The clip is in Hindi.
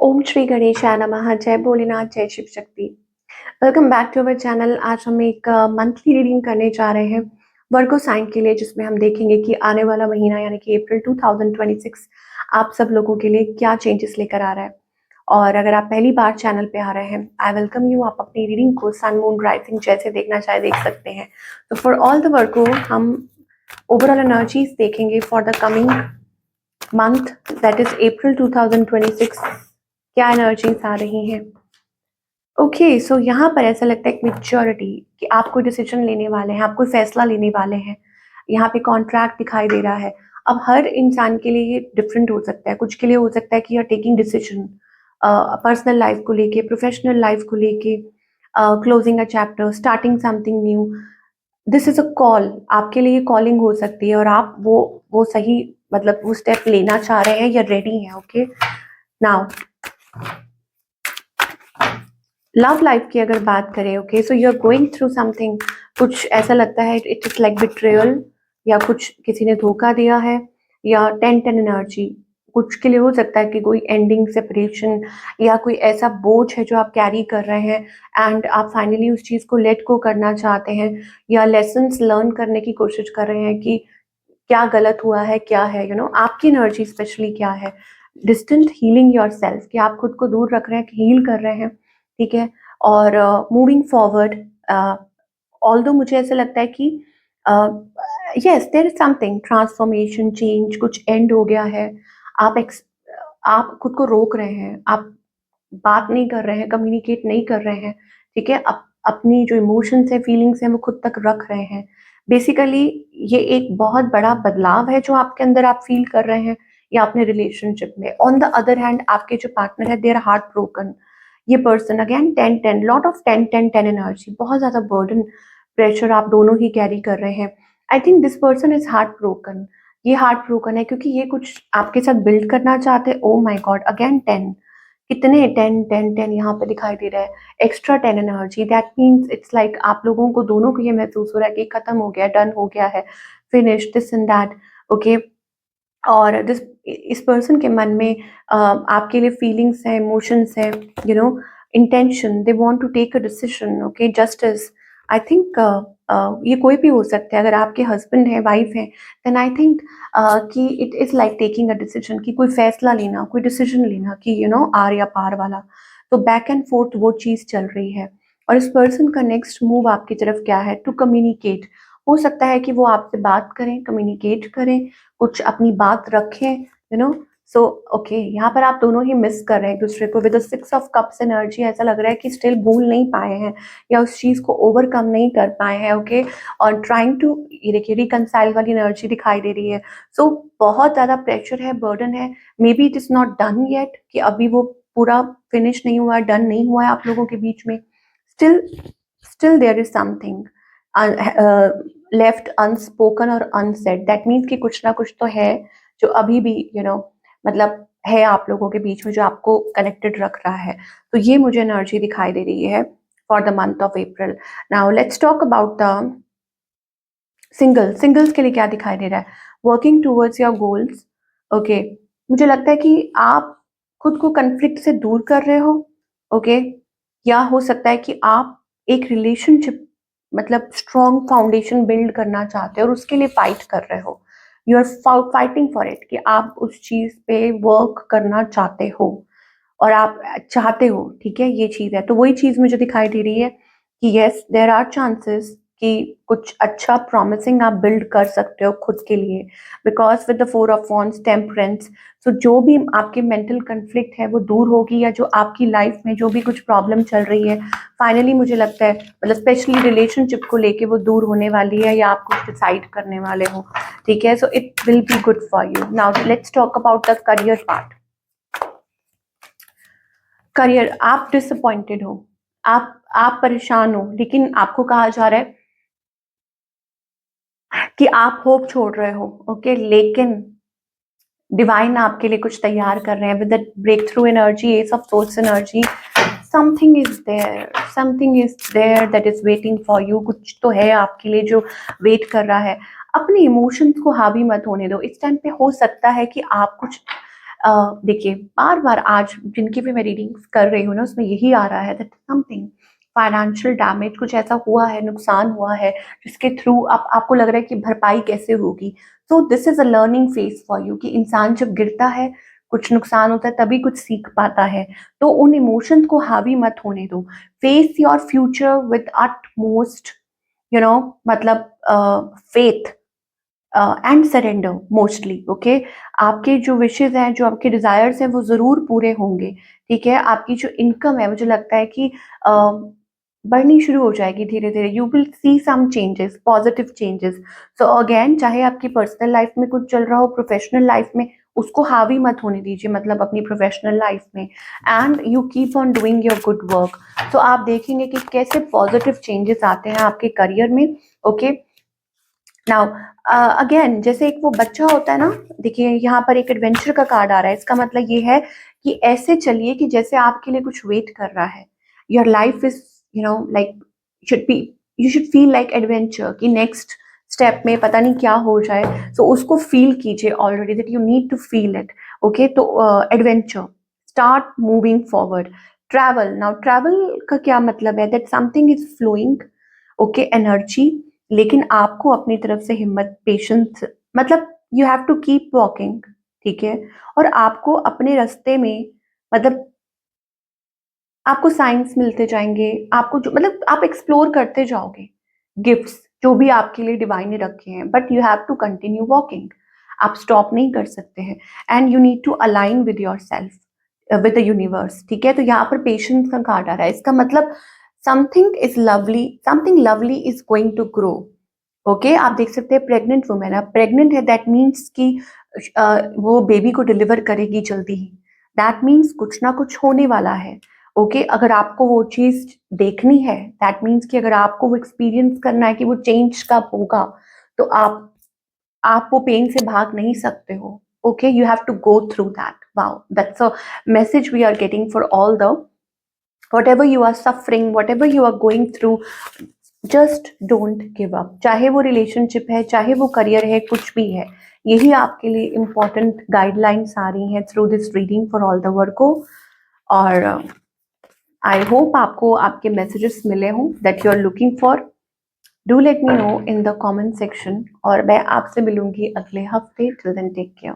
ओम श्री गणेशाय नमः। जय भोलेनाथ, जय Shiva Shakti. Welcome back to our channel. आज हम एक मंथली रीडिंग करने जा रहे हैं वर्गो साइन के लिए, जिसमें हम देखेंगे कि आने वाला महीना यानी कि अप्रैल 2026 आप सब लोगों के लिए क्या चेंजेस लेकर आ रहा है। और अगर आप पहली बार चैनल पे आ रहे हैं, आई वेलकम यू। आप अपनी रीडिंग को सन मून राइजिंग जैसे देखना चाहे देख सकते हैं। तो फॉर ऑल द वर्गो हम ओवरऑल एनर्जीज देखेंगे for the coming month, that is अप्रैल 2026। क्या एनर्जीज आ रही हैं। ओके, सो यहाँ पर ऐसा लगता है एक मेच्योरिटी कि आप कोई डिसीजन लेने वाले हैं, आप कोई फैसला लेने वाले हैं। यहाँ पे कॉन्ट्रैक्ट दिखाई दे रहा है। अब हर इंसान के लिए ये डिफरेंट हो सकता है। कुछ के लिए हो सकता है कि you are taking decision personal life को लेके, प्रोफेशनल लाइफ को लेके, closing a chapter, starting something new. This is a call. आपके लिए कॉलिंग हो सकती है और आप वो सही मतलब वो स्टेप लेना चाह रहे हैं या रेडी हैं। ओके, नाउ लव लाइफ की अगर बात करें, okay, so you are going through something. कुछ ऐसा लगता है इट इज लाइक बिट्रेयल, या कुछ किसी ने धोखा दिया है, या 10-10 एनर्जी। कुछ के लिए हो सकता है कि कोई एंडिंग, सेपरेशन, या कोई ऐसा बोझ है जो आप कैरी कर रहे हैं एंड आप फाइनली उस चीज को लेट गो करना चाहते हैं, या लेसन्स लर्न करने की कोशिश कर रहे हैं कि क्या गलत हुआ है, क्या है, आपकी एनर्जी स्पेशली क्या है। डिस्टेंट हीलिंग योर सेल्फ, कि आप खुद को दूर रख रहे हैं, हील कर रहे हैं, ठीक है। और मूविंग फॉरवर्ड, ऑल्दो मुझे ऐसा लगता है कि yes there is something transformation, change, कुछ एंड हो गया है। आप आप खुद को रोक रहे हैं, आप बात नहीं कर रहे हैं, कम्युनिकेट नहीं कर रहे हैं, ठीक है। अपनी जो इमोशंस है, फीलिंग्स हैं, वो खुद तक रख रहे हैं। बेसिकली ये एक बहुत बड़ा बदलाव है जो आपके अंदर आप फील कर रहे हैं, या अपने रिलेशनशिप में। ऑन द अदर हैंड, आपके जो पार्टनर है, देयर हार्ट ब्रोकन। ये person again 10-10, lot of 10-10-10 energy, बहुत ज्यादा बर्डन, प्रेशर आप दोनों ही कैरी कर रहे हैं। I think this person is heart broken. ये हार्ट ब्रोकन है क्योंकि ये कुछ आपके साथ बिल्ड करना चाहते हैं। ओ माई गॉड, अगेन 10, कितने 10-10-10 यहाँ पे दिखाई दे रहा है। Extra 10 energy, that means it's like आप लोगों को दोनों को ये महसूस हो रहा है कि खत्म हो गया, डन हो गया है, finish this and that. Okay, और इस पर्सन के मन में आपके लिए फीलिंग्स हैं, इमोशंस हैं, intention, they want to take a decision. Okay, justice, I think ये कोई भी हो सकता है। अगर आपके हस्बैंड है, वाइफ है, देन आई थिंक कि it is like taking a decision, कि कोई फैसला लेना, कोई डिसीजन लेना, कि आर या पार वाला। तो बैक एंड फोर्थ वो चीज चल रही है। और इस पर्सन का नेक्स्ट मूव आपकी तरफ क्या है? To communicate. हो सकता है कि वो आपसे बात करें, कम्युनिकेट करें, कुछ अपनी बात रखें, सो ओके, यहाँ पर आप दोनों ही मिस कर रहे हैं एक दूसरे को। विद 6 ऑफ कप्स एनर्जी ऐसा लग रहा है कि स्टिल भूल नहीं पाए हैं, या उस चीज को ओवरकम नहीं कर पाए हैं। ओके, और ट्राइंग टू, ये देखिए रिकनसाइल वाली एनर्जी दिखाई दे रही है। सो बहुत ज्यादा प्रेशर है, बर्डन है। May be it is not done yet, कि अभी वो पूरा फिनिश नहीं हुआ, डन नहीं हुआ है आप लोगों के बीच में। Still still there is something left unspoken और अनसेड। दैट मीन्स कि कुछ ना कुछ तो है जो अभी भी मतलब है आप लोगों के बीच में, जो आपको कनेक्टेड रख रहा है। तो ये मुझे एनर्जी दिखाई दे रही है for the month of April. Now let's talk about the singles के लिए क्या दिखाई दे रहा है। Working towards your goals. Okay, मुझे लगता है कि आप खुद को कन्फ्लिक्ट से दूर कर रहे हो। ओके, या हो सकता है कि आप एक रिलेशनशिप, मतलब स्ट्रॉन्ग फाउंडेशन बिल्ड करना चाहते हो और उसके लिए फाइट कर रहे हो। You are fighting for it, कि आप उस चीज पे वर्क करना चाहते हो और आप चाहते हो, ठीक है, ये चीज है। तो वही चीज मुझे दिखाई दे रही है कि यस देयर आर चांसेस कि कुछ अच्छा प्रॉमिसिंग आप बिल्ड कर सकते हो खुद के लिए, because with the 4 of wands, temperance. तो जो भी आपके मेंटल कन्फ्लिक्ट है वो दूर होगी, या जो आपकी लाइफ में जो भी कुछ प्रॉब्लम चल रही है, फाइनली मुझे लगता है, मतलब स्पेशली रिलेशनशिप को लेके वो दूर होने वाली है, या आप कुछ डिसाइड करने वाले हो, ठीक है। So it will be good for you. Now let's talk about the career part. Career, आप डिसअपॉइंटेड हो, आप परेशान हो, लेकिन आपको कहा जा रहा है कि आप होप छोड़ रहे हो। ओके, लेकिन डिवाइन आपके लिए कुछ तैयार कर रहे हैं with the breakthrough energy, as of source energy. Something is there that is waiting for you. कुछ तो है आपके लिए जो वेट कर रहा है। अपने इमोशंस को हावी मत होने दो इस टाइम पे। हो सकता है कि आप कुछ देखिए बार बार आज जिनकी भी मैं रीडिंग्स कर रही हूँ ना उसमें यही आ रहा है दैट समथिंग फाइनेंशियल डैमेज, कुछ ऐसा हुआ है, नुकसान हुआ है जिसके थ्रू आपको लग रहा है कि भरपाई कैसे होगी। So this is a learning phase for you कि इंसान जब गिरता है, कुछ नुकसान होता है, तभी कुछ सीख पाता है। तो उन इमोशंस को हावी मत होने दो। Face your future with utmost मतलब faith and surrender mostly. Okay, आपके जो विशेज हैं, जो आपके डिजायर्स हैं, वो जरूर पूरे होंगे। ठीक है, आपकी जो इनकम है मुझे लगता है कि बढ़नी शुरू हो जाएगी धीरे धीरे। You will see some changes, positive changes. So again, चाहे आपकी पर्सनल लाइफ में कुछ चल रहा हो, प्रोफेशनल लाइफ में, उसको हावी मत होने दीजिए, मतलब अपनी प्रोफेशनल लाइफ में। And you keep on doing your good work. तो आप देखेंगे कि कैसे पॉजिटिव चेंजेस आते हैं आपके करियर में। ओके, नाउ अगेन, जैसे एक वो बच्चा होता है ना, देखिए यहाँ पर एक एडवेंचर का कार्ड आ रहा है। इसका मतलब ये है कि ऐसे चलिए कि जैसे आपके लिए कुछ वेट कर रहा है। Your life is like should be, you should feel like adventure कि नेक्स्ट स्टेप में पता नहीं क्या हो जाए। सो उसको फील कीजिए already, that you need to feel it. Okay, तो adventure, start moving forward. Travel, now travel का क्या मतलब है, that something is flowing. Okay, energy, लेकिन आपको अपनी तरफ से हिम्मत, पेशेंस, मतलब you have to keep walking. ठीक है, और आपको अपने रास्ते में, मतलब आपको साइंस मिलते जाएंगे, आपको जो मतलब आप एक्सप्लोर करते जाओगे गिफ्ट्स जो भी आपके लिए डिवाइन ने रखे हैं, but you have to continue walking. आप स्टॉप नहीं कर सकते हैं। And you need to align with yourself, with the universe. ठीक है, तो यहाँ पर पेशेंस का कार्ड आ रहा है। इसका मतलब something is lovely, something lovely is going to grow. Okay, आप देख सकते हैं प्रेग्नेंट वुमेन, आप प्रेग्नेंट है, दैट मीन्स कि वो बेबी को डिलीवर करेगी जल्दी ही। दैट मीन्स कुछ ना कुछ होने वाला है। ओके, अगर आपको वो चीज देखनी है, दैट मीन्स कि अगर आपको वो एक्सपीरियंस करना है कि वो चेंज कब होगा, तो आप वो पेन से भाग नहीं सकते हो। Okay, you have to go through that. Wow, that's a message we are getting for all the whatever you are suffering, whatever you are going through, just don't give up. चाहे वो रिलेशनशिप है, चाहे वो करियर है, कुछ भी है, यही आपके लिए इंपॉर्टेंट गाइडलाइंस आ रही हैं through this reading for all the वर्को। और आई होप आपको आपके मैसेजेस मिले हों that you are looking for. Do let me know in the comment section, और मैं आपसे मिलूंगी अगले हफ्ते। Till then take care.